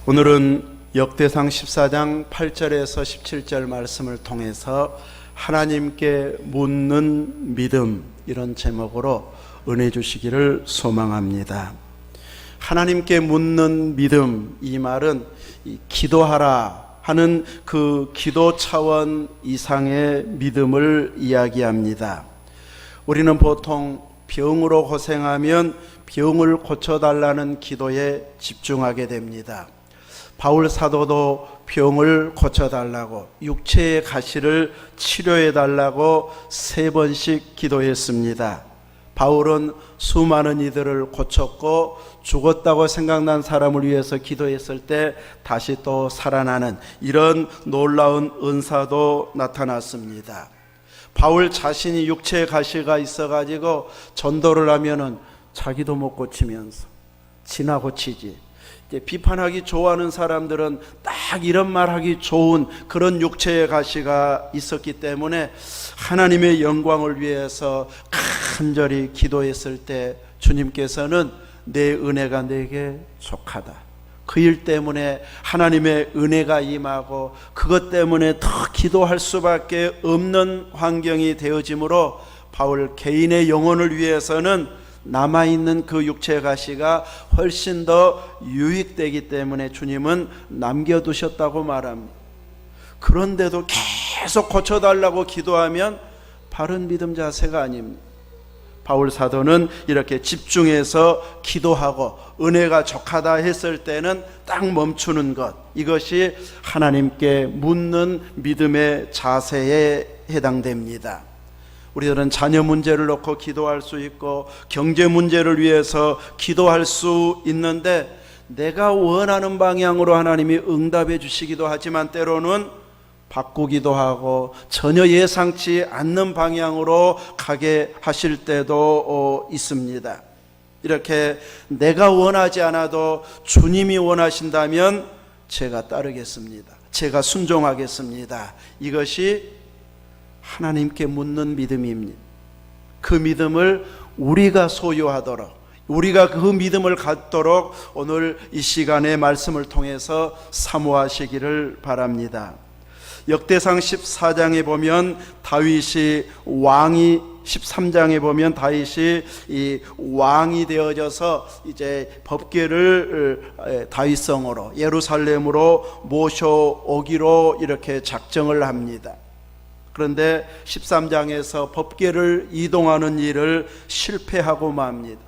오늘은 역대상 14장 8절에서 17절 말씀을 통해서 하나님께 묻는 믿음, 이런 제목으로 은혜 주시기를 소망합니다. 하나님께 묻는 믿음, 이 말은 기도하라 하는 그 기도 차원 이상의 믿음을 이야기합니다. 우리는 보통 병으로 고생하면 병을 고쳐달라는 기도에 집중하게 됩니다. 바울 사도도 병을 고쳐달라고, 육체의 가시를 치료해달라고 3번씩 기도했습니다. 바울은 수많은 이들을 고쳤고 죽었다고 생각난 사람을 위해서 기도했을 때 다시 또 살아나는 이런 놀라운 은사도 나타났습니다. 바울 자신이 육체의 가시가 있어가지고 전도를 하면은 자기도 못 고치면서 지나 고치지, 비판하기 좋아하는 사람들은 딱 이런 말하기 좋은 그런 육체의 가시가 있었기 때문에 하나님의 영광을 위해서 간절히 기도했을 때 주님께서는 내 은혜가 내게 족하다, 그 일 때문에 하나님의 은혜가 임하고 그것 때문에 더 기도할 수밖에 없는 환경이 되어지므로 바울 개인의 영혼을 위해서는 남아있는 그 육체의 가시가 훨씬 더 유익되기 때문에 주님은 남겨두셨다고 말합니다. 그런데도 계속 고쳐달라고 기도하면 바른 믿음 자세가 아닙니다. 바울 사도는 이렇게 집중해서 기도하고 은혜가 족하다 했을 때는 딱 멈추는 것, 이것이 하나님께 묻는 믿음의 자세에 해당됩니다. 우리들은 자녀 문제를 놓고 기도할 수 있고 경제 문제를 위해서 기도할 수 있는데, 내가 원하는 방향으로 하나님이 응답해 주시기도 하지만 때로는 바꾸기도 하고 전혀 예상치 않는 방향으로 가게 하실 때도 있습니다. 이렇게 내가 원하지 않아도 주님이 원하신다면 제가 따르겠습니다, 제가 순종하겠습니다, 이것이 하나님께 묻는 믿음입니다. 그 믿음을 우리가 소유하도록, 우리가 그 믿음을 갖도록 오늘 이 시간의 말씀을 통해서 사모하시기를 바랍니다. 역대상 14장에 보면 다윗이 왕이, 13장에 보면 다윗이 이 왕이 되어져서 이제 법궤를 다윗성으로 예루살렘으로 모셔오기로 이렇게 작정을 합니다. 그런데 13장에서 법궤를 이동하는 일을 실패하고 맙니다.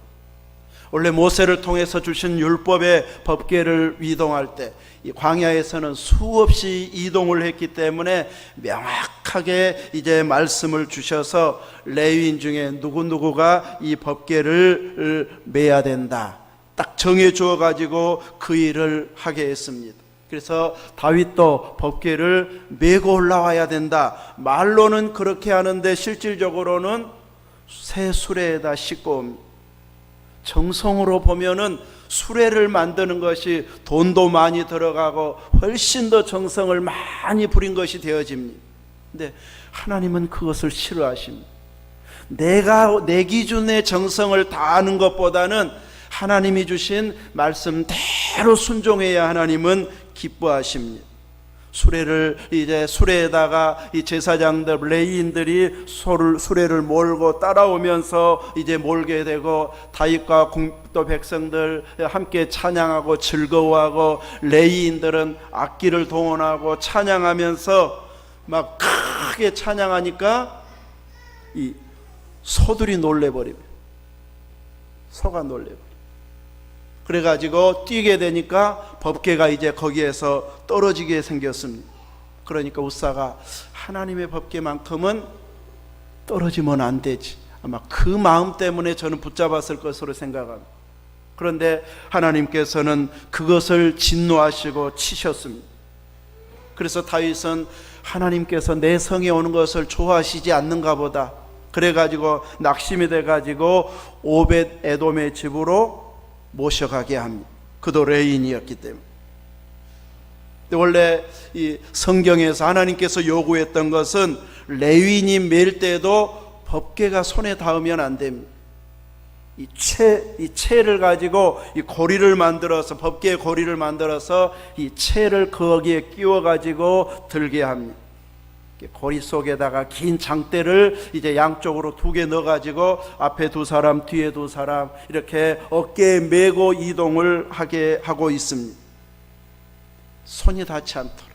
원래 모세를 통해서 주신 율법의 법궤를 이동할 때 이 광야에서는 수없이 이동을 했기 때문에 명확하게 이제 말씀을 주셔서 레위인 중에 누구누구가 이 법궤를 메야 된다, 딱 정해 주어 가지고 그 일을 하게 했습니다. 그래서 다윗도 법궤를 메고 올라와야 된다, 말로는 그렇게 하는데 실질적으로는 새 수레에다 싣고 옵니다. 정성으로 보면은 수레를 만드는 것이 돈도 많이 들어가고 훨씬 더 정성을 많이 부린 것이 되어집니다. 근데 하나님은 그것을 싫어하십니다. 내가 내 기준의 정성을 다하는 것보다는 하나님이 주신 말씀대로 순종해야 하나님은 기뻐하십니다. 수레를 이제 수레에다가 이 제사장들, 레위인들이 수레를 몰고 따라오면서 이제 몰게 되고 다윗과 또 백성들 함께 찬양하고 즐거워하고 레위인들은 악기를 동원하고 찬양하면서 막 크게 찬양하니까 이 소들이 놀래버립니다. 소가 놀래버립니다. 그래가지고 뛰게 되니까 법궤가 이제 거기에서 떨어지게 생겼습니다. 그러니까 웃사가 하나님의 법궤만큼은 떨어지면 안 되지, 아마 그 마음 때문에 저는 붙잡았을 것으로 생각합니다. 그런데 하나님께서는 그것을 진노하시고 치셨습니다. 그래서 다윗은 하나님께서 내 성에 오는 것을 좋아하시지 않는가 보다, 그래가지고 낙심이 돼가지고 오벳 에돔의 집으로 모셔가게 합니다. 그도 레위인이었기 때문에. 원래 이 성경에서 하나님께서 요구했던 것은 레위인이 맬 때도 법궤가 손에 닿으면 안 됩니다. 이 채를 가지고 이 고리를 만들어서, 법궤의 고리를 만들어서 이 채를 거기에 끼워 가지고 들게 합니다. 고리 속에다가 긴 장대를 이제 양쪽으로 2개 넣어 가지고 앞에 2사람, 뒤에 2사람 이렇게 어깨에 메고 이동을 하게 하고 있습니다. 손이 닿지 않도록.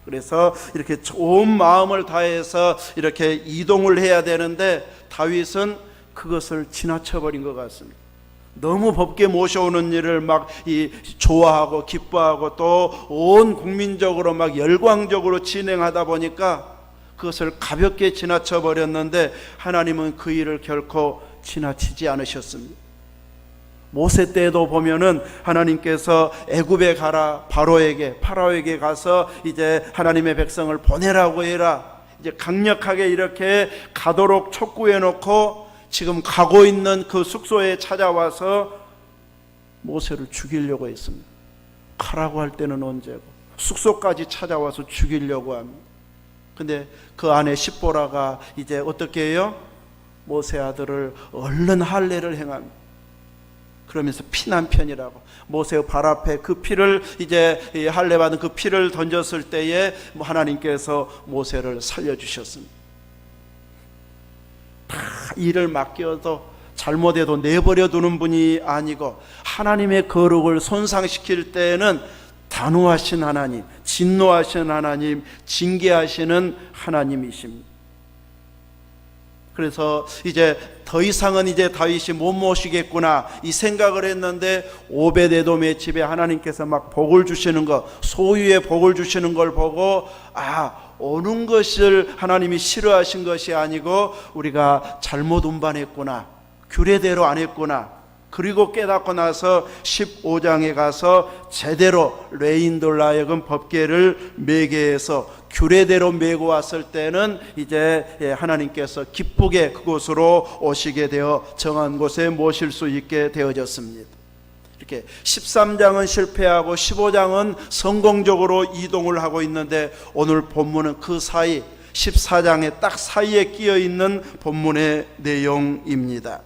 그래서 이렇게 온 마음을 다해서 이렇게 이동을 해야 되는데 다윗은 그것을 지나쳐 버린 것 같습니다. 너무 법궤 모셔오는 일을 막 좋아하고 기뻐하고 또 온 국민적으로 막 열광적으로 진행하다 보니까 그것을 가볍게 지나쳐 버렸는데 하나님은 그 일을 결코 지나치지 않으셨습니다. 모세 때도 보면은 하나님께서 애굽에 가라, 파라오에게 가서 이제 하나님의 백성을 보내라고 해라, 이제 강력하게 이렇게 가도록 촉구해 놓고 지금 가고 있는 그 숙소에 찾아와서 모세를 죽이려고 했습니다. 가라고 할 때는 언제고 숙소까지 찾아와서 죽이려고 합니다. 근데 그 아내 십보라가 이제 어떻게 해요? 모세 아들을 얼른 할례를 행합니다. 그러면서 피난 편이라고 모세 발 앞에 그 피를 이제 할례 받은 그 피를 던졌을 때에 하나님께서 모세를 살려주셨습니다. 다 일을 맡겨도 잘못해도 내버려 두는 분이 아니고 하나님의 거룩을 손상시킬 때에는 단호하신 하나님, 진노하신 하나님, 징계하시는 하나님이십니다. 그래서 이제 더 이상은 이제 다윗이 못 모시겠구나 이 생각을 했는데 오베데돔의 집에 하나님께서 막 복을 주시는 것, 소유의 복을 주시는 걸 보고 오는 것을 하나님이 싫어하신 것이 아니고 우리가 잘못 운반했구나, 규례대로 안 했구나. 그리고 깨닫고 나서 15장에 가서 제대로 레인들로 하여금 법궤를 매게 해서 규례대로 메고 왔을 때는 이제 하나님께서 기쁘게 그곳으로 오시게 되어 정한 곳에 모실 수 있게 되어졌습니다. 이렇게 13장은 실패하고 15장은 성공적으로 이동을 하고 있는데 오늘 본문은 그 사이 14장의 딱 사이에 끼어 있는 본문의 내용입니다.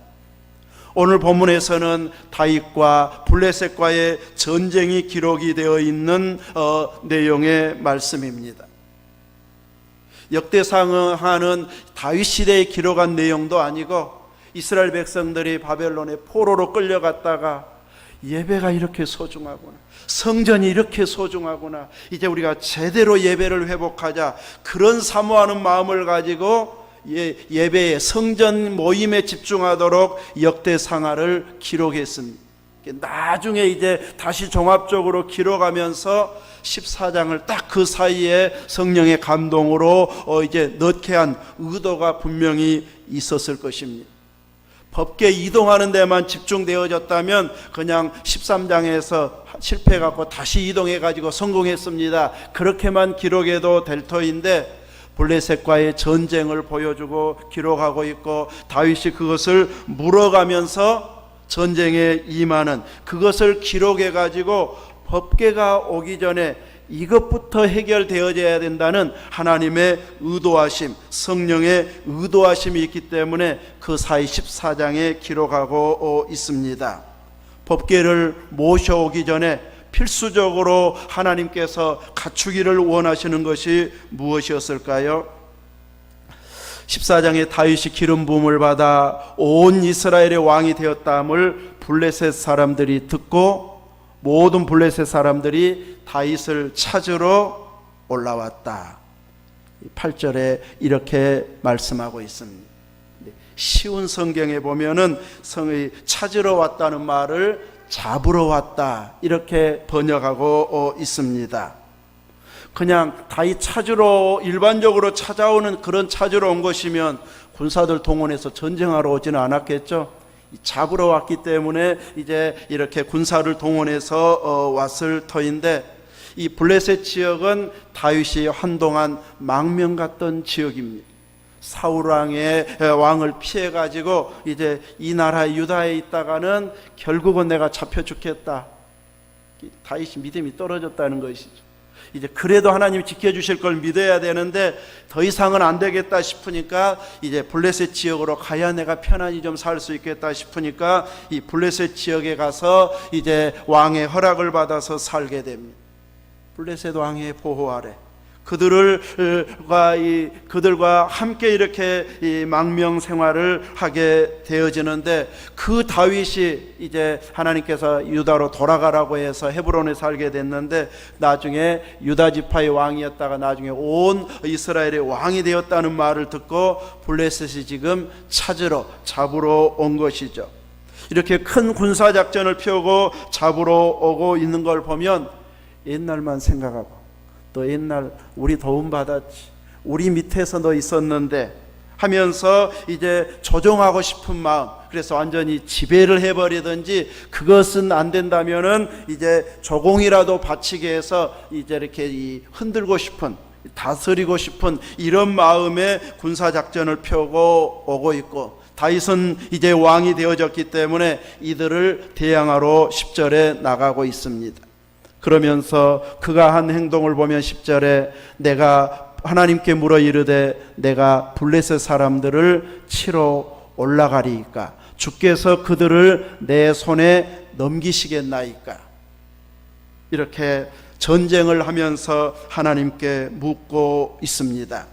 오늘 본문에서는 다윗과 블레셋과의 전쟁이 기록이 되어 있는 내용의 말씀입니다. 역대상하는 다윗 시대에 기록한 내용도 아니고 이스라엘 백성들이 바벨론의 포로로 끌려갔다가 예배가 이렇게 소중하구나, 성전이 이렇게 소중하구나, 이제 우리가 제대로 예배를 회복하자, 그런 사모하는 마음을 가지고 예배에 성전 모임에 집중하도록 역대상하를 기록했습니다. 나중에 이제 다시 종합적으로 기록하면서 14장을 딱 그 사이에 성령의 감동으로 이제 넣게 한 의도가 분명히 있었을 것입니다. 법궤 이동하는 데만 집중되어졌다면 그냥 13장에서 실패해갖고 다시 이동해가지고 성공했습니다, 그렇게만 기록해도 될 터인데 블레셋과의 전쟁을 보여주고 기록하고 있고 다윗이 그것을 물어가면서 전쟁에 임하는 그것을 기록해 가지고 법궤가 오기 전에 이것부터 해결되어져야 된다는 하나님의 의도하심, 성령의 의도하심이 있기 때문에 그 사이 14장에 기록하고 있습니다. 법궤를 모셔오기 전에 필수적으로 하나님께서 갖추기를 원하시는 것이 무엇이었을까요? 14장에 다윗이 기름 부음을 받아 온 이스라엘의 왕이 되었다함을 블레셋 사람들이 듣고 모든 블레셋 사람들이 다윗을 찾으러 올라왔다. 8절에 이렇게 말씀하고 있습니다. 쉬운 성경에 보면은 찾으러 왔다는 말을 잡으러 왔다 이렇게 번역하고 있습니다. 그냥 다윗 찾으러 일반적으로 찾아오는 그런 찾으러 온 것이면 군사들 동원해서 전쟁하러 오지는 않았겠죠. 잡으러 왔기 때문에 이제 이렇게 군사를 동원해서 왔을 터인데 이 블레셋 지역은 다윗이 한동안 망명 갔던 지역입니다. 사울 왕을 피해 가지고 이제 이 나라 유다에 있다가는 결국은 내가 잡혀 죽겠다. 다윗이 믿음이 떨어졌다는 것이죠. 이제 그래도 하나님이 지켜주실 걸 믿어야 되는데 더 이상은 안 되겠다 싶으니까 이제 블레셋 지역으로 가야 내가 편안히 좀 살 수 있겠다 싶으니까 이 블레셋 지역에 가서 이제 왕의 허락을 받아서 살게 됩니다. 블레셋 왕의 보호 아래 그들과 함께 이렇게 이 망명 생활을 하게 되어지는데, 그 다윗이 이제 하나님께서 유다로 돌아가라고 해서 헤브론에 살게 됐는데, 나중에 유다 지파의 왕이었다가 나중에 온 이스라엘의 왕이 되었다는 말을 듣고 블레셋이 지금 잡으러 온 것이죠. 이렇게 큰 군사작전을 펴고 잡으러 오고 있는 걸 보면 옛날만 생각하고, 또 옛날 우리 도움받았지, 우리 밑에서 너 있었는데 하면서 이제 조종하고 싶은 마음, 그래서 완전히 지배를 해버리든지, 그것은 안 된다면은 이제 조공이라도 바치게 해서 이제 이렇게 흔들고 싶은, 다스리고 싶은 이런 마음에 군사작전을 펴고 오고 있고, 다윗은 이제 왕이 되어졌기 때문에 이들을 대항하러 10절에 나가고 있습니다. 그러면서 그가 한 행동을 보면 10절에 내가 하나님께 물어 이르되 내가 블레셋 사람들을 치러 올라가리이까 주께서 그들을 내 손에 넘기시겠나이까, 이렇게 전쟁을 하면서 하나님께 묻고 있습니다.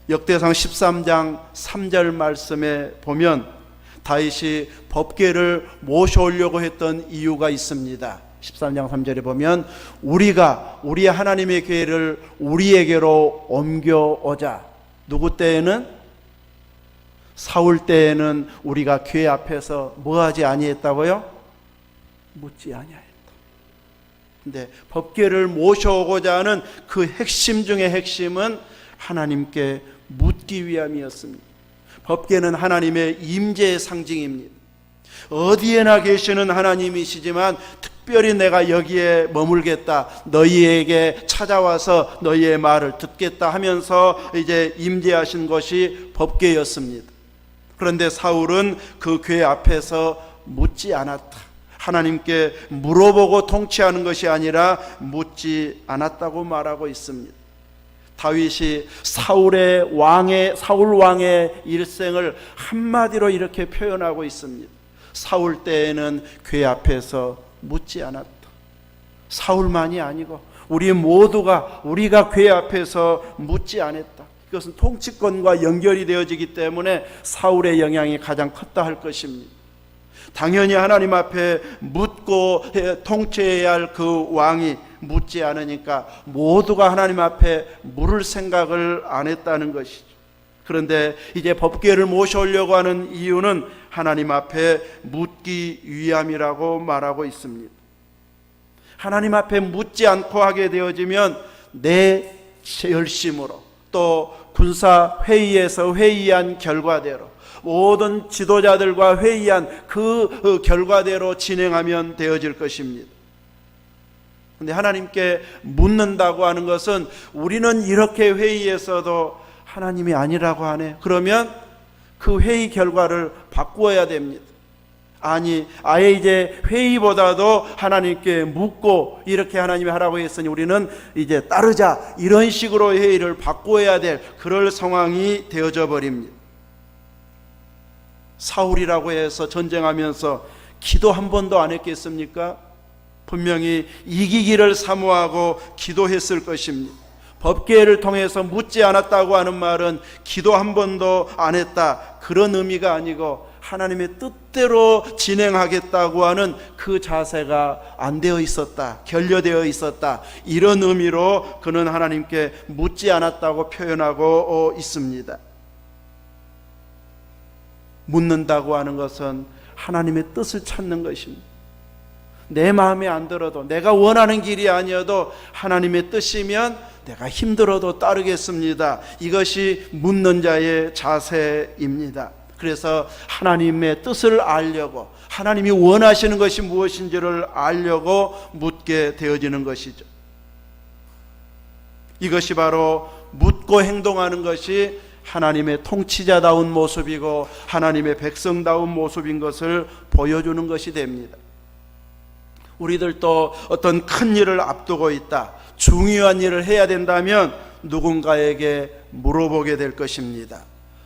역대상 13장 3절 말씀에 보면 다윗이 법궤를 모셔오려고 했던 이유가 있습니다. 13장 3절에 보면 우리가 우리 하나님의 궤를 우리에게로 옮겨오자. 누구 때에는? 사울 때에는 우리가 궤 앞에서 뭐하지 아니했다고요? 묻지 아니하였다. 근데 법궤를 모셔오고자 하는 그 핵심 중의 핵심은 하나님께 묻기 위함이었습니다. 법궤는 하나님의 임재의 상징입니다. 어디에나 계시는 하나님이시지만 특별히 내가 여기에 머물겠다, 너희에게 찾아와서 너희의 말을 듣겠다 하면서 이제 임재하신 것이 법궤였습니다. 그런데 사울은 그 궤 앞에서 묻지 않았다. 하나님께 물어보고 통치하는 것이 아니라 묻지 않았다고 말하고 있습니다. 다윗이 사울 왕의 일생을 한마디로 이렇게 표현하고 있습니다. 사울 때에는 궤 앞에서 묻지 않았다. 사울만이 아니고 우리가 궤 앞에서 묻지 않았다. 이것은 통치권과 연결이 되어지기 때문에 사울의 영향이 가장 컸다 할 것입니다. 당연히 하나님 앞에 묻고 통치해야 할 그 왕이 묻지 않으니까 모두가 하나님 앞에 물을 생각을 안 했다는 것이죠. 그런데 이제 법궤를 모셔오려고 하는 이유는 하나님 앞에 묻기 위함이라고 말하고 있습니다. 하나님 앞에 묻지 않고 하게 되어지면 내 열심으로, 또 군사회의에서 회의한 결과대로, 모든 지도자들과 회의한 그 결과대로 진행하면 되어질 것입니다. 그런데 하나님께 묻는다고 하는 것은 우리는 이렇게 회의에서도 하나님이 아니라고 하네. 그러면 그 회의 결과를 바꾸어야 됩니다. 아니, 아예 이제 회의보다도 하나님께 묻고 이렇게 하나님이 하라고 했으니 우리는 이제 따르자, 이런 식으로 회의를 바꾸어야 될 그럴 상황이 되어져 버립니다. 사울이라고 해서 전쟁하면서 기도 한 번도 안 했겠습니까? 분명히 이기기를 사모하고 기도했을 것입니다. 법궤를 통해서 묻지 않았다고 하는 말은 기도 한 번도 안 했다, 그런 의미가 아니고 하나님의 뜻대로 진행하겠다고 하는 그 자세가 안 되어 있었다, 결여되어 있었다, 이런 의미로 그는 하나님께 묻지 않았다고 표현하고 있습니다. 묻는다고 하는 것은 하나님의 뜻을 찾는 것입니다. 내 마음에 안 들어도, 내가 원하는 길이 아니어도 하나님의 뜻이면 내가 힘들어도 따르겠습니다. 이것이 묻는 자의 자세입니다. 그래서 하나님의 뜻을 알려고, 하나님이 원하시는 것이 무엇인지를 알려고 묻게 되어지는 것이죠. 이것이 바로 묻고 행동하는 것이 하나님의 통치자다운 모습이고 하나님의 백성다운 모습인 것을 보여주는 것이 됩니다. 우리들도 어떤 큰 일을 앞두고 있다, 중요한 일을 해야 된다면 누군가에게 물어보게 될 것입니다.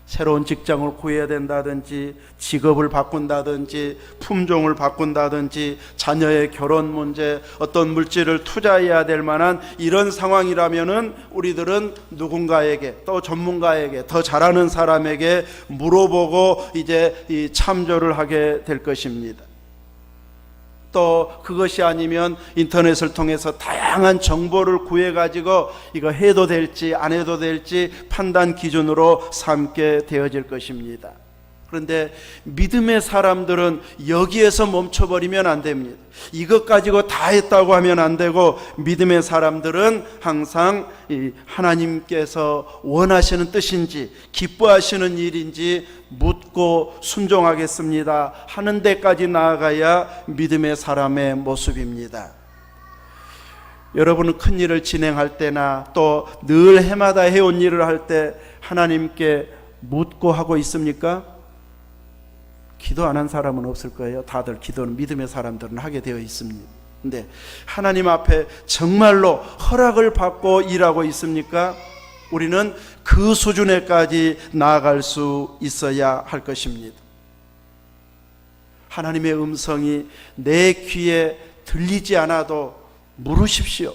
새로운 직장을 구해야 된다든지, 직업을 바꾼다든지, 품종을 바꾼다든지, 자녀의 결혼 문제, 어떤 물질을 투자해야 될 만한 이런 상황이라면은 우리들은 누군가에게, 또 전문가에게, 더 잘하는 사람에게 물어보고 이제 이 참조를 하게 될 것입니다. 또 그것이 아니면 인터넷을 통해서 다양한 정보를 구해가지고 이거 해도 될지 안 해도 될지 판단 기준으로 삼게 되어질 것입니다. 그런데 믿음의 사람들은 여기에서 멈춰버리면 안 됩니다. 이것 가지고 다 했다고 하면 안 되고, 믿음의 사람들은 항상 하나님께서 원하시는 뜻인지 기뻐하시는 일인지 묻고 순종하겠습니다 하는 데까지 나아가야 믿음의 사람의 모습입니다. 여러분은 큰 일을 진행할 때나 또 늘 해마다 해온 일을 할 때 하나님께 묻고 하고 있습니까? 기도 안 한 사람은 없을 거예요. 다들 기도는 믿음의 사람들은 하게 되어 있습니다. 근데 하나님 앞에 정말로 허락을 받고 일하고 있습니까? 우리는 그 수준에까지 나아갈 수 있어야 할 것입니다. 하나님의 음성이 내 귀에 들리지 않아도 물으십시오.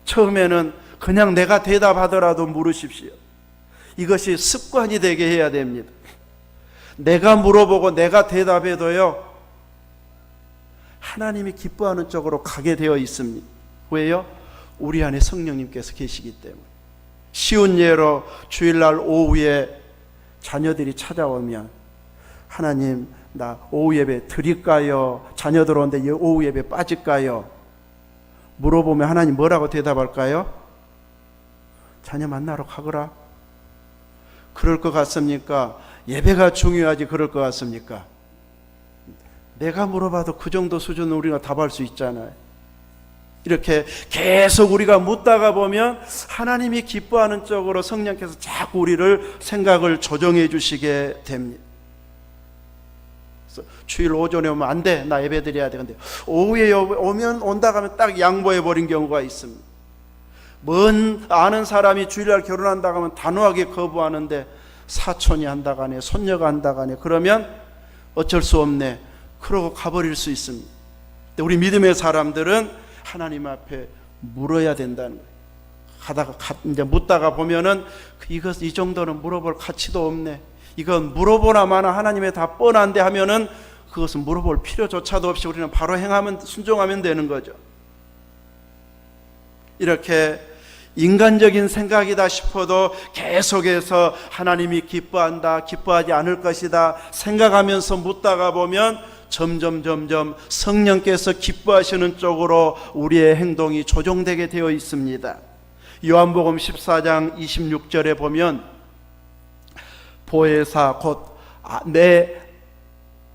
처음에는 그냥 내가 대답하더라도 물으십시오. 이것이 습관이 되게 해야 됩니다. 내가 물어보고 내가 대답해도요, 하나님이 기뻐하는 쪽으로 가게 되어 있습니다. 왜요? 우리 안에 성령님께서 계시기 때문에. 쉬운 예로 주일날 오후에 자녀들이 찾아오면, 하나님 나 오후 예배 드릴까요? 자녀들 오는데 오후 예배 빠질까요? 물어보면 하나님 뭐라고 대답할까요? 자녀 만나러 가거라. 그럴 것 같습니까? 예배가 중요하지 그럴 것 같습니까? 내가 물어봐도 그 정도 수준은 우리가 답할 수 있잖아요. 이렇게 계속 우리가 묻다가 보면 하나님이 기뻐하는 쪽으로 성령께서 자꾸 우리를 생각을 조정해 주시게 됩니다. 그래서 주일 오전에 오면 안 돼, 나 예배 드려야 돼. 근데 오후에 오면 온다 하면 딱 양보해 버린 경우가 있습니다. 먼 아는 사람이 주일날 결혼한다고 하면 단호하게 거부하는데, 사촌이 한다고 하네, 손녀가 한다고 하네, 그러면 어쩔 수 없네, 그러고 가버릴 수 있습니다. 근데 우리 믿음의 사람들은 하나님 앞에 물어야 된다는 거예요. 이제 묻다가 보면은 이 정도는 물어볼 가치도 없네, 이건 물어보나 마나 하나님의 다 뻔한데 하면은 그것은 물어볼 필요조차도 없이 우리는 바로 행하면, 순종하면 되는 거죠. 이렇게 인간적인 생각이다 싶어도 계속해서 하나님이 기뻐한다, 기뻐하지 않을 것이다 생각하면서 묻다가 보면 점점 성령께서 기뻐하시는 쪽으로 우리의 행동이 조정되게 되어 있습니다. 요한복음 14장 26절에 보면, 보혜사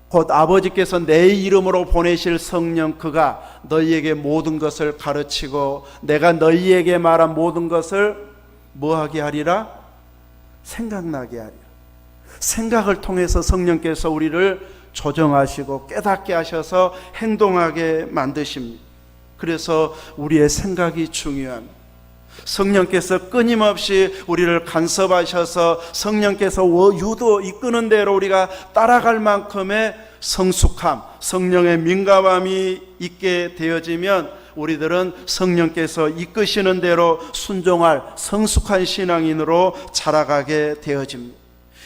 곧 아버지께서 내 이름으로 보내실 성령, 그가 너희에게 모든 것을 가르치고 내가 너희에게 말한 모든 것을 뭐하게 하리라? 생각나게 하리라. 생각을 통해서 성령께서 우리를 조정하시고 깨닫게 하셔서 행동하게 만드십니다. 그래서 우리의 생각이 중요합니다. 성령께서 끊임없이 우리를 간섭하셔서 성령께서 유도 이끄는 대로 우리가 따라갈 만큼의 성숙함, 성령의 민감함이 있게 되어지면 우리들은 성령께서 이끄시는 대로 순종할 성숙한 신앙인으로 자라가게 되어집니다.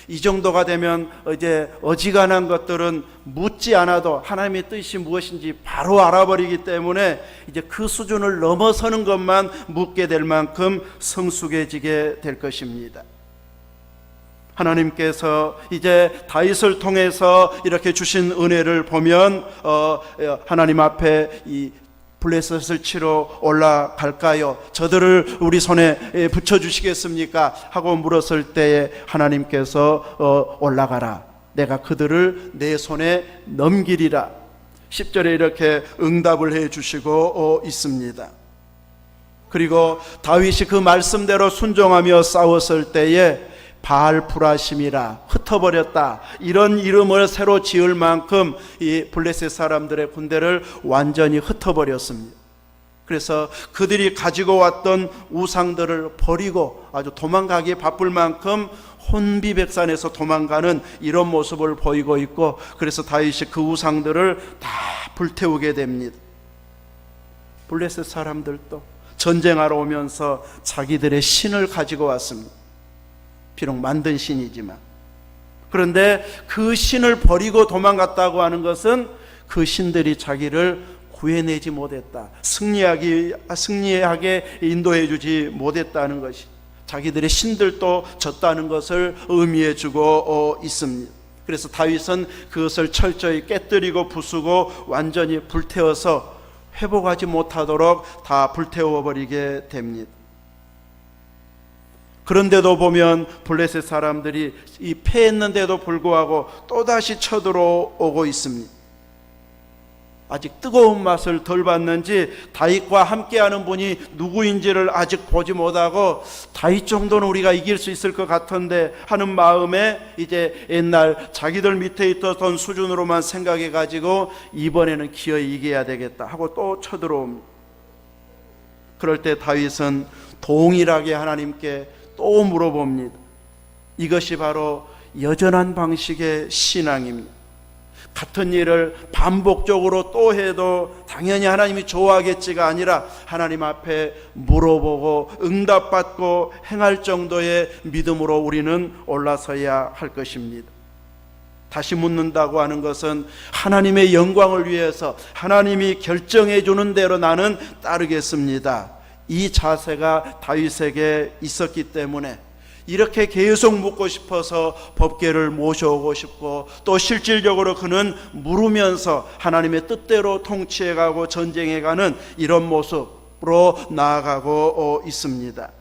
이 정도가 되면 이제 어지간한 것들은 묻지 않아도 하나님의 뜻이 무엇인지 바로 알아버리기 때문에 이제 그 수준을 넘어서는 것만 묻게 될 만큼 성숙해지게 될 것입니다. 하나님께서 이제 다윗을 통해서 이렇게 주신 은혜를 보면 하나님 앞에 이 블레셋을 치러 올라갈까요? 저들을 우리 손에 붙여주시겠습니까? 하고 물었을 때에 하나님께서 올라가라, 내가 그들을 내 손에 넘기리라. 10절에 이렇게 응답을 해주시고 있습니다. 그리고 다윗이 그 말씀대로 순종하며 싸웠을 때에 바알브라심이라 흩어버렸다, 이런 이름을 새로 지을 만큼 이 블레셋 사람들의 군대를 완전히 흩어버렸습니다. 그래서 그들이 가지고 왔던 우상들을 버리고 아주 도망가기 바쁠 만큼 혼비백산에서 도망가는 이런 모습을 보이고 있고, 그래서 다윗이 그 우상들을 다 불태우게 됩니다. 블레셋 사람들도 전쟁하러 오면서 자기들의 신을 가지고 왔습니다. 비록 만든 신이지만. 그런데 그 신을 버리고 도망갔다고 하는 것은 그 신들이 자기를 구해내지 못했다, 승리하게 인도해 주지 못했다는 것이, 자기들의 신들도 졌다는 것을 의미해 주고 있습니다. 그래서 다윗은 그것을 철저히 깨뜨리고 부수고 완전히 불태워서 회복하지 못하도록 다 불태워버리게 됩니다. 그런데도 보면 블레셋 사람들이 이 패했는데도 불구하고 또다시 쳐들어오고 있습니다. 아직 뜨거운 맛을 덜 봤는지 다윗과 함께하는 분이 누구인지를 아직 보지 못하고, 다윗 정도는 우리가 이길 수 있을 것 같은데 하는 마음에 이제 옛날 자기들 밑에 있던 수준으로만 생각해 가지고 이번에는 기어이 이겨야 되겠다 하고 또 쳐들어옵니다. 그럴 때 다윗은 동일하게 하나님께 또 물어봅니다. 이것이 바로 여전한 방식의 신앙입니다. 같은 일을 반복적으로 또 해도 당연히 하나님이 좋아하겠지가 아니라 하나님 앞에 물어보고 응답받고 행할 정도의 믿음으로 우리는 올라서야 할 것입니다. 다시 묻는다고 하는 것은 하나님의 영광을 위해서 하나님이 결정해 주는 대로 나는 따르겠습니다, 이 자세가 다윗에게 있었기 때문에 이렇게 계속 묻고 싶어서 법궤를 모셔오고 싶고, 또 실질적으로 그는 물으면서 하나님의 뜻대로 통치해가고 전쟁해가는 이런 모습으로 나아가고 있습니다.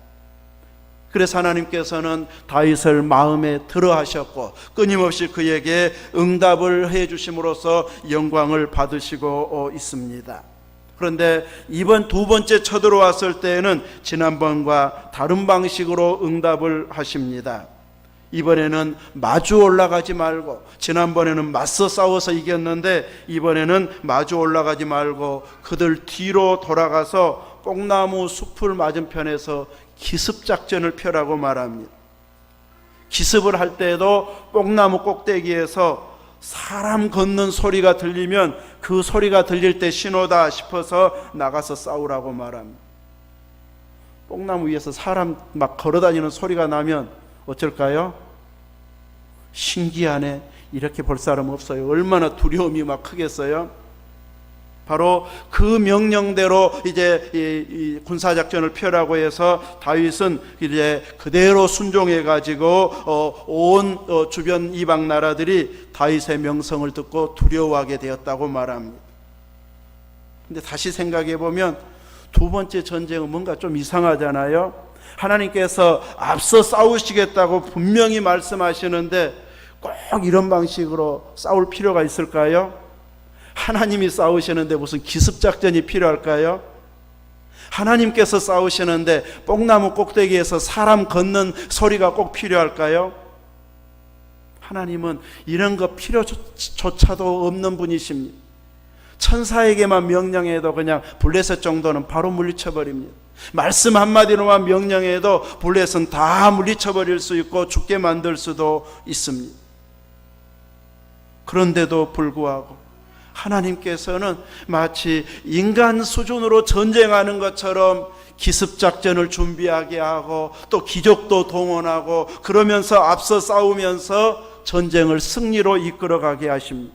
그래서 하나님께서는 다윗을 마음에 들어 하셨고 끊임없이 그에게 응답을 해 주심으로써 영광을 받으시고 있습니다. 그런데 이번 두 번째 쳐들어왔을 때에는 지난번과 다른 방식으로 응답을 하십니다. 이번에는 마주 올라가지 말고, 지난번에는 맞서 싸워서 이겼는데 이번에는 마주 올라가지 말고 그들 뒤로 돌아가서 뽕나무 숲을 맞은편에서 기습작전을 펴라고 말합니다. 기습을 할 때에도 뽕나무 꼭대기에서 사람 걷는 소리가 들리면 그 소리가 들릴 때 신호다 싶어서 나가서 싸우라고 말합니다. 뽕나무 위에서 사람 막 걸어다니는 소리가 나면 어쩔까요? 신기하네, 이렇게 볼 사람 없어요. 얼마나 두려움이 막 크겠어요? 바로 그 명령대로 이제 이 군사작전을 펴라고 해서 다윗은 이제 그대로 순종해 가지고 온 주변 이방 나라들이 다윗의 명성을 듣고 두려워하게 되었다고 말합니다. 근데 다시 생각해 보면 두 번째 전쟁은 뭔가 좀 이상하잖아요. 하나님께서 앞서 싸우시겠다고 분명히 말씀하시는데 꼭 이런 방식으로 싸울 필요가 있을까요? 하나님이 싸우시는데 무슨 기습작전이 필요할까요? 하나님께서 싸우시는데 뽕나무 꼭대기에서 사람 걷는 소리가 꼭 필요할까요? 하나님은 이런 거 필요조차도 없는 분이십니다. 천사에게만 명령해도 그냥 블레셋 정도는 바로 물리쳐버립니다. 말씀 한마디로만 명령해도 블레셋은 다 물리쳐버릴 수 있고 죽게 만들 수도 있습니다. 그런데도 불구하고 하나님께서는 마치 인간 수준으로 전쟁하는 것처럼 기습작전을 준비하게 하고 또 기적도 동원하고 그러면서 앞서 싸우면서 전쟁을 승리로 이끌어가게 하십니다.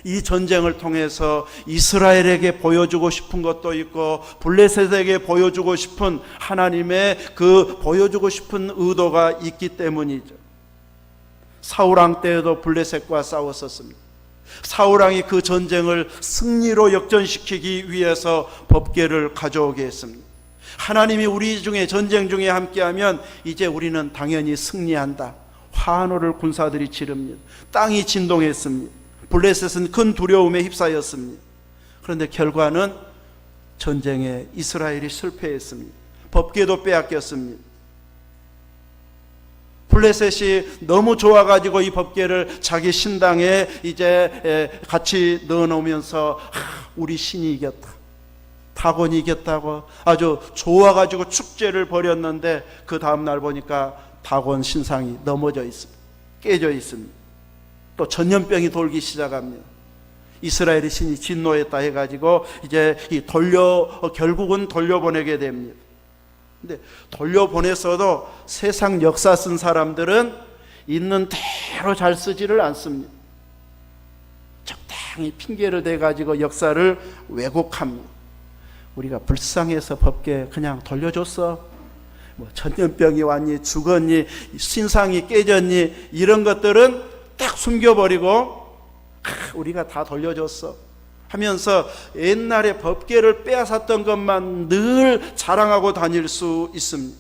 이 전쟁을 통해서 이스라엘에게 보여주고 싶은 것도 있고 블레셋에게 보여주고 싶은 하나님의 그 보여주고 싶은 의도가 있기 때문이죠. 사울왕 때에도 블레셋과 싸웠었습니다. 사울왕이 그 전쟁을 승리로 역전시키기 위해서 법궤를 가져오게 했습니다. 하나님이 우리 중에 전쟁 중에 함께하면 이제 우리는 당연히 승리한다. 환호를 군사들이 지릅니다. 땅이 진동했습니다. 블레셋은 큰 두려움에 휩싸였습니다. 그런데 결과는 전쟁에 이스라엘이 실패했습니다. 법궤도 빼앗겼습니다. 블레셋이 너무 좋아가지고 이 법궤를 자기 신당에 이제 같이 넣어놓으면서 우리 신이 이겼다, 다곤이 이겼다고 아주 좋아가지고 축제를 벌였는데 그 다음날 보니까 다곤 신상이 넘어져 있습니다. 깨져 있습니다. 또 전염병이 돌기 시작합니다. 이스라엘의 신이 진노했다 해가지고 이제 결국은 돌려보내게 됩니다. 근데 돌려보냈어도 세상 역사 쓴 사람들은 있는 대로 잘 쓰지를 않습니다. 적당히 핑계를 대가지고 역사를 왜곡합니다. 우리가 불쌍해서 법궤 그냥 돌려줬어, 뭐 전염병이 왔니, 죽었니, 신상이 깨졌니, 이런 것들은 딱 숨겨버리고 우리가 다 돌려줬어 하면서 옛날에 법궤를 빼앗았던 것만 늘 자랑하고 다닐 수 있습니다.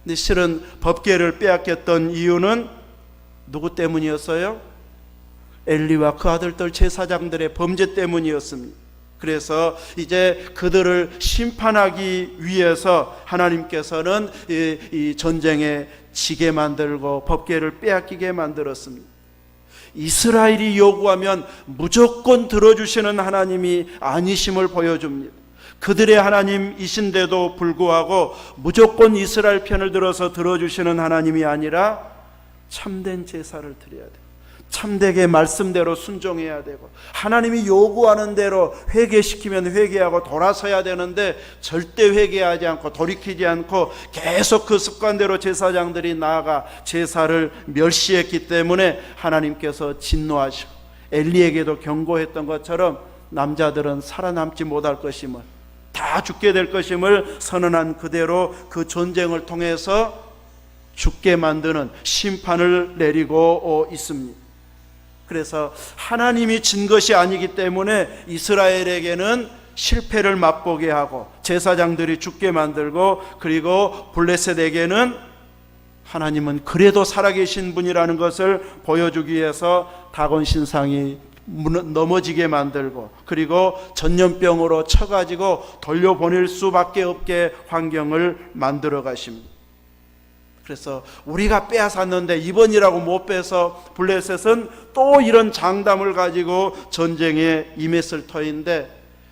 근데 실은 법궤를 빼앗겼던 이유는 누구 때문이었어요? 엘리와 그 아들들 제사장들의 범죄 때문이었습니다. 그래서 이제 그들을 심판하기 위해서 하나님께서는 이 전쟁에 지게 만들고 법궤를 빼앗기게 만들었습니다. 이스라엘이 요구하면 무조건 들어주시는 하나님이 아니심을 보여줍니다. 그들의 하나님이신데도 불구하고 무조건 이스라엘 편을 들어서 들어주시는 하나님이 아니라 참된 제사를 드려야 돼요. 참되게 말씀대로 순종해야 되고, 하나님이 요구하는 대로 회개시키면 회개하고 돌아서야 되는데 절대 회개하지 않고 돌이키지 않고 계속 그 습관대로 제사장들이 나아가 제사를 멸시했기 때문에 하나님께서 진노하시고, 엘리에게도 경고했던 것처럼 남자들은 살아남지 못할 것임을, 다 죽게 될 것임을 선언한 그대로 그 전쟁을 통해서 죽게 만드는 심판을 내리고 있습니다. 그래서 하나님이 진 것이 아니기 때문에 이스라엘에게는 실패를 맛보게 하고 제사장들이 죽게 만들고, 그리고 블레셋에게는 하나님은 그래도 살아계신 분이라는 것을 보여주기 위해서 다곤 신상이 넘어지게 만들고, 그리고 전염병으로 쳐가지고 돌려보낼 수밖에 없게 환경을 만들어 가십니다. 그래서 우리가 빼앗았는데 이번이라고 못 빼서 블레셋은 또 이런 장담을 가지고 전쟁에 임했을 터인데,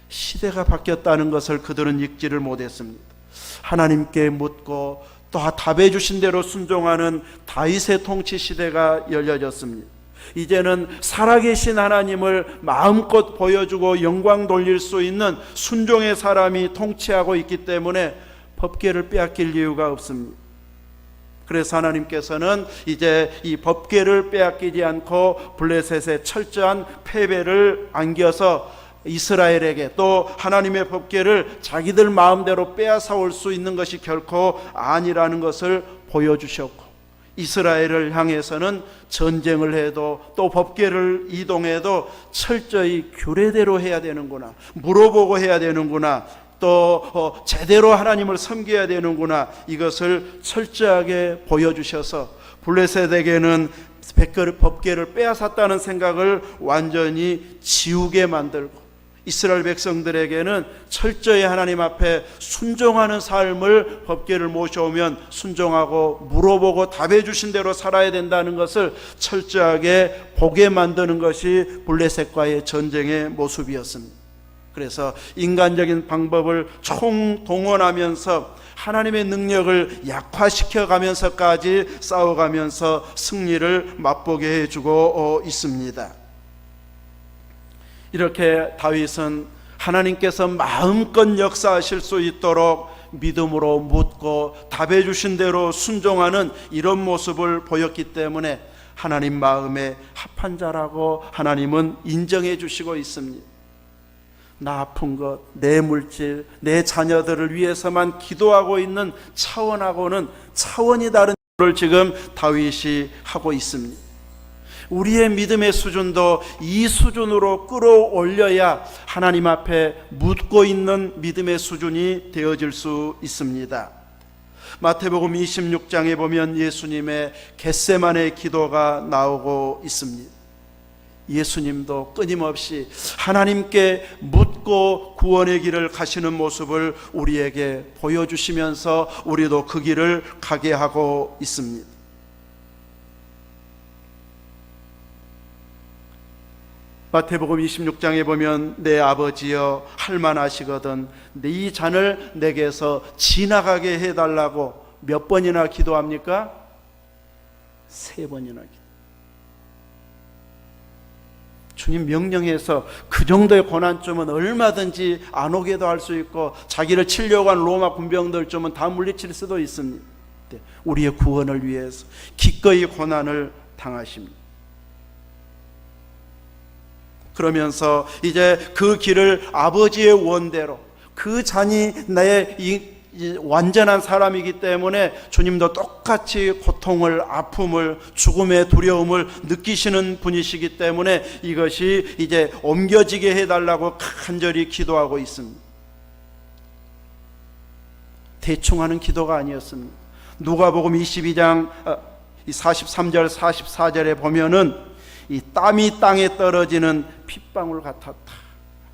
시대가 바뀌었다는 것을 그들은 읽지를 못했습니다. 하나님께 묻고 또 답해 주신 대로 순종하는 다윗의 통치 시대가 열려졌습니다. 이제는 살아계신 하나님을 마음껏 보여주고 영광 돌릴 수 있는 순종의 사람이 통치하고 있기 때문에 법궤를 빼앗길 이유가 없습니다. 그래서 하나님께서는 이제 이 법궤를 빼앗기지 않고 블레셋의 철저한 패배를 안겨서 이스라엘에게 또 하나님의 법궤를 자기들 마음대로 빼앗아 올 수 있는 것이 결코 아니라는 것을 보여주셨고, 이스라엘을 향해서는 전쟁을 해도 또 법궤를 이동해도 철저히 규례대로 해야 되는구나, 물어보고 해야 되는구나, 또 제대로 하나님을 섬겨야 되는구나, 이것을 철저하게 보여주셔서 블레셋에게는 법궤를 빼앗았다는 생각을 완전히 지우게 만들고, 이스라엘 백성들에게는 철저히 하나님 앞에 순종하는 삶을, 법궤를 모셔오면 순종하고 물어보고 답해 주신 대로 살아야 된다는 것을 철저하게 보게 만드는 것이 블레셋과의 전쟁의 모습이었습니다. 그래서 인간적인 방법을 총동원하면서 하나님의 능력을 약화시켜 가면서까지 싸워가면서 승리를 맛보게 해주고 있습니다. 이렇게 다윗은 하나님께서 마음껏 역사하실 수 있도록 믿음으로 묻고 답해 주신 대로 순종하는 이런 모습을 보였기 때문에 하나님 마음에 합한 자라고 하나님은 인정해 주시고 있습니다. 나 아픈 것, 내 물질, 내 자녀들을 위해서만 기도하고 있는 차원하고는 차원이 다른 걸 지금 다윗이 하고 있습니다. 우리의 믿음의 수준도 이 수준으로 끌어올려야 하나님 앞에 묻고 있는 믿음의 수준이 되어질 수 있습니다. 마태복음 26장에 보면 예수님의 겟세마네 기도가 나오고 있습니다. 예수님도 끊임없이 하나님께 묻고 구원의 길을 가시는 모습을 우리에게 보여주시면서 우리도 그 길을 가게 하고 있습니다. 마태복음 26장에 보면 내 아버지여 할만하시거든 이 잔을 내게서 지나가게 해달라고 몇 번이나 기도합니까? 3번이나 기도. 주님 명령해서 그 정도의 고난쯤은 얼마든지 안 오게도 할 수 있고 자기를 치려고 한 로마 군병들쯤은 다 물리칠 수도 있습니다. 우리의 구원을 위해서 기꺼이 고난을 당하십니다. 그러면서 이제 그 길을 아버지의 원대로 그 잔이 나의 이 완전한 사람이기 때문에 주님도 똑같이 고통을, 아픔을, 죽음의 두려움을 느끼시는 분이시기 때문에 이것이 이제 옮겨지게 해달라고 간절히 기도하고 있습니다. 대충 하는 기도가 아니었습니다. 누가복음 22장 43절 44절에 보면은 이 땀이 땅에 떨어지는 핏방울 같았다.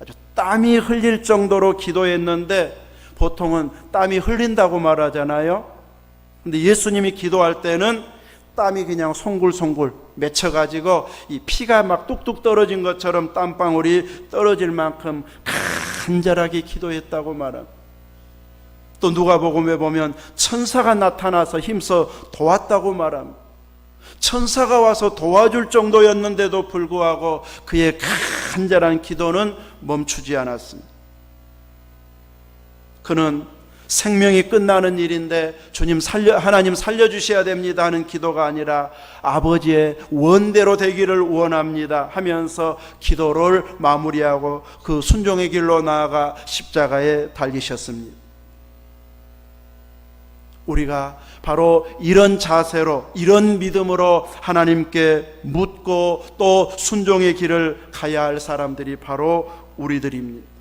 아주 땀이 흘릴 정도로 기도했는데 보통은 땀이 흘린다고 말하잖아요. 근데 예수님이 기도할 때는 땀이 그냥 송글송글 맺혀가지고 이 피가 막 뚝뚝 떨어진 것처럼 땀방울이 떨어질 만큼 간절하게 기도했다고 말합니다. 또 누가복음에 보면 천사가 나타나서 힘써 도왔다고 말합니다. 천사가 와서 도와줄 정도였는데도 불구하고 그의 간절한 기도는 멈추지 않았습니다. 그는 생명이 끝나는 일인데 주님 하나님 살려주셔야 됩니다 하는 기도가 아니라 아버지의 원대로 되기를 원합니다 하면서 기도를 마무리하고 그 순종의 길로 나아가 십자가에 달리셨습니다. 우리가 바로 이런 자세로, 이런 믿음으로 하나님께 묻고 또 순종의 길을 가야 할 사람들이 바로 우리들입니다.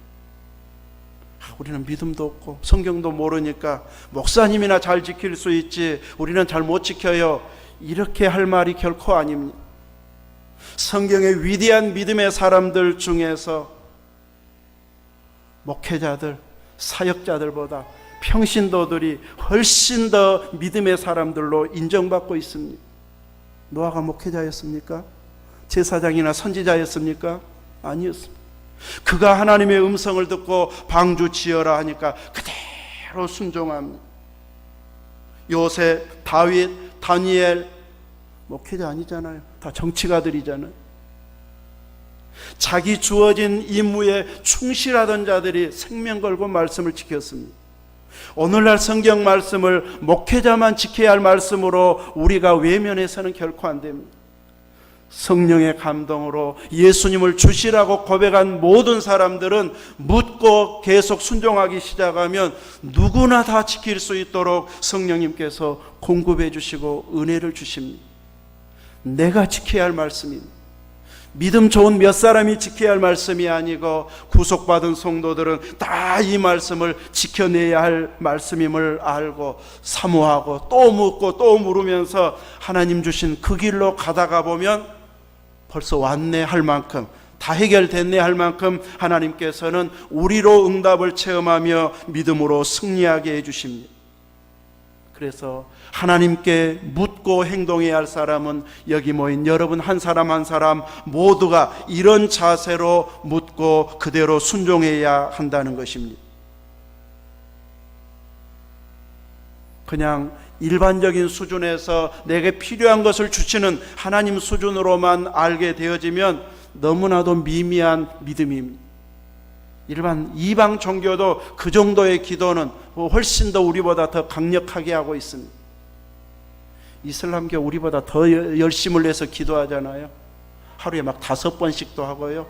우리는 믿음도 없고 성경도 모르니까 목사님이나 잘 지킬 수 있지 우리는 잘 못 지켜요, 이렇게 할 말이 결코 아닙니다. 성경의 위대한 믿음의 사람들 중에서 목회자들, 사역자들보다 평신도들이 훨씬 더 믿음의 사람들로 인정받고 있습니다. 노아가 목회자였습니까? 제사장이나 선지자였습니까? 아니었습니다. 그가 하나님의 음성을 듣고 방주 지어라 하니까 그대로 순종합니다. 요셉, 다윗, 다니엘 목회자 아니잖아요. 다 정치가들이잖아요. 자기 주어진 임무에 충실하던 자들이 생명 걸고 말씀을 지켰습니다. 오늘날 성경 말씀을 목회자만 지켜야 할 말씀으로 우리가 외면해서는 결코 안 됩니다. 성령의 감동으로 예수님을 주시라고 고백한 모든 사람들은 묻고 계속 순종하기 시작하면 누구나 다 지킬 수 있도록 성령님께서 공급해 주시고 은혜를 주십니다. 내가 지켜야 할 말씀입니다. 믿음 좋은 몇 사람이 지켜야 할 말씀이 아니고 구속받은 성도들은 다 이 말씀을 지켜내야 할 말씀임을 알고 사모하고 또 묻고 또 물으면서 하나님 주신 그 길로 가다가 보면 벌써 왔네 할 만큼, 다 해결됐네 할 만큼 하나님께서는 우리로 응답을 체험하며 믿음으로 승리하게 해주십니다. 그래서 하나님께 묻고 행동해야 할 사람은 여기 모인 여러분 한 사람 한 사람 모두가 이런 자세로 묻고 그대로 순종해야 한다는 것입니다. 그냥 일반적인 수준에서 내게 필요한 것을 주시는 하나님 수준으로만 알게 되어지면 너무나도 미미한 믿음입니다. 일반 이방 종교도 그 정도의 기도는 훨씬 더 우리보다 더 강력하게 하고 있습니다. 이슬람교 우리보다 더 열심을 내서 기도하잖아요. 하루에 막 5번씩도 하고요.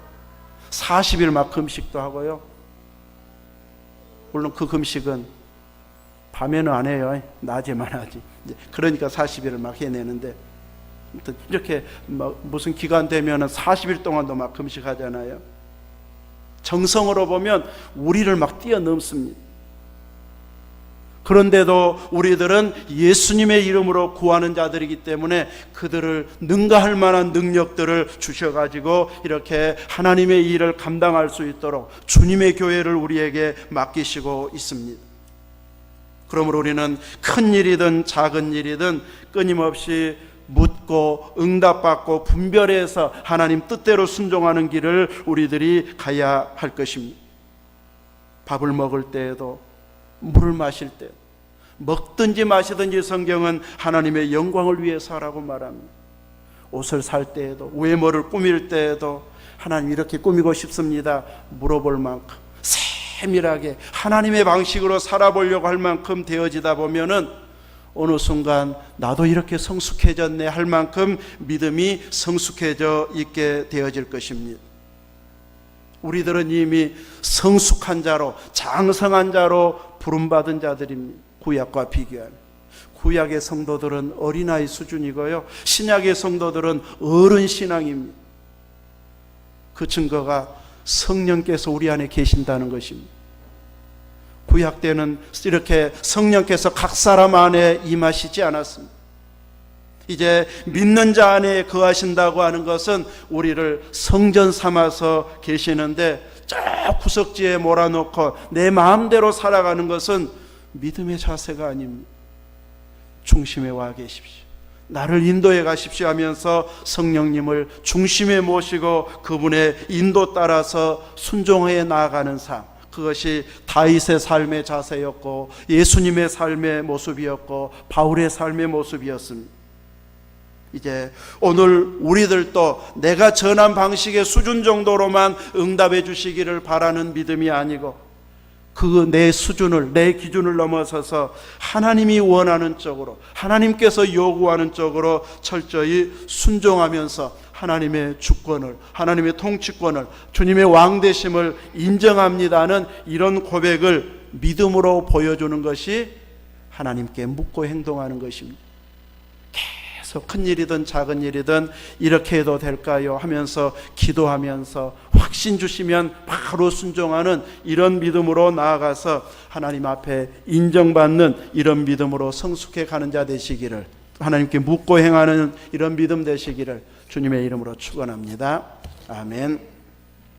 40일 막 금식도 하고요. 물론 그 금식은 밤에는 안 해요. 낮에만 하지. 그러니까 40일을 막 해내는데 이렇게 막 무슨 기간 되면은 40일 동안도 막 금식하잖아요. 정성으로 보면 우리를 막 뛰어넘습니다. 그런데도 우리들은 예수님의 이름으로 구하는 자들이기 때문에 그들을 능가할 만한 능력들을 주셔가지고 이렇게 하나님의 일을 감당할 수 있도록 주님의 교회를 우리에게 맡기시고 있습니다. 그러므로 우리는 큰 일이든 작은 일이든 끊임없이 묻고 응답받고 분별해서 하나님 뜻대로 순종하는 길을 우리들이 가야 할 것입니다. 밥을 먹을 때에도 물을 마실 때 먹든지 마시든지 성경은 하나님의 영광을 위해서 하라고 말합니다. 옷을 살 때에도 외모를 꾸밀 때에도 하나님 이렇게 꾸미고 싶습니다 물어볼 만큼 세밀하게 하나님의 방식으로 살아보려고 할 만큼 되어지다 보면은 어느 순간 나도 이렇게 성숙해졌네 할 만큼 믿음이 성숙해져 있게 되어질 것입니다. 우리들은 이미 성숙한 자로 장성한 자로 부름받은 자들입니다. 구약과 비교하면 구약의 성도들은 어린아이 수준이고요, 신약의 성도들은 어른 신앙입니다. 그 증거가 성령께서 우리 안에 계신다는 것입니다. 구약 때는 이렇게 성령께서 각 사람 안에 임하시지 않았습니다. 이제 믿는 자 안에 거하신다고 하는 것은 우리를 성전 삼아서 계시는데 저 구석지에 몰아놓고 내 마음대로 살아가는 것은 믿음의 자세가 아닙니다. 중심에 와 계십시오. 나를 인도해 가십시오 하면서 성령님을 중심에 모시고 그분의 인도 따라서 순종해 나아가는 삶, 그것이 다윗의 삶의 자세였고 예수님의 삶의 모습이었고 바울의 삶의 모습이었습니다. 이제 오늘 우리들도 내가 전한 방식의 수준 정도로만 응답해 주시기를 바라는 믿음이 아니고 그 내 수준을, 내 기준을 넘어서서 하나님이 원하는 쪽으로, 하나님께서 요구하는 쪽으로 철저히 순종하면서 하나님의 주권을, 하나님의 통치권을, 주님의 왕되심을 인정합니다는 이런 고백을 믿음으로 보여주는 것이 하나님께 묻고 행동하는 것입니다. 계속 큰 일이든 작은 일이든 이렇게 해도 될까요 하면서 기도하면서 확신 주시면 바로 순종하는 이런 믿음으로 나아가서 하나님 앞에 인정받는 이런 믿음으로 성숙해 가는 자 되시기를, 하나님께 묻고 행하는 이런 믿음 되시기를 주님의 이름으로 축원합니다. 아멘.